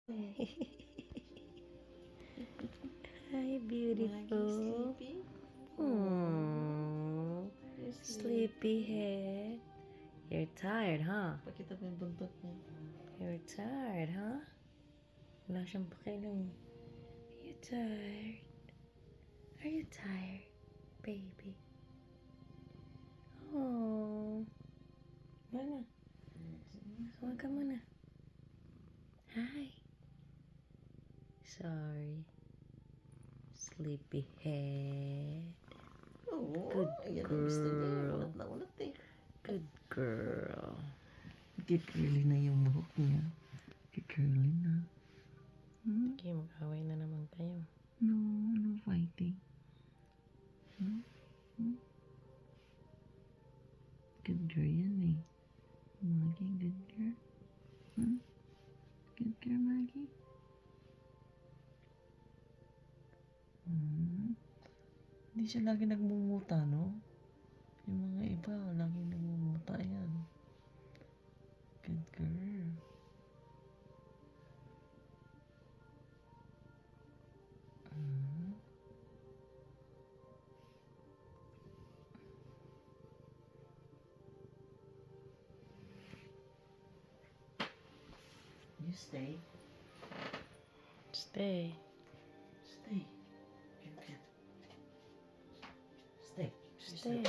Hi, beautiful. Sleepy? Oh, You're sleepyhead. You're tired, huh? Pakita mo yung buntot niya. You're tired, huh? Wala siyang pakialam. Are you tired? Are you tired, baby? Oh. Mana? Huwag ka muna. Hi. Sorry. Sleepyhead. Oo. Good Ayan ang gusto niya. girl. Ulat na ulat eh. Good girl. Kikirly na yung buhok niya. Kikirly na. Okay, mag-away na naman kayo. No, no fighting. Hmm? Hmm? Good girl yan eh. Maggie, good girl. Hmm? Good girl, Maggie. Hindi siya lagi nagmumuta, no? Yung mga iba, lagi nagmumuta yan. Good girl. You stay. Stay. Stay. Good, good. Stay. Stay.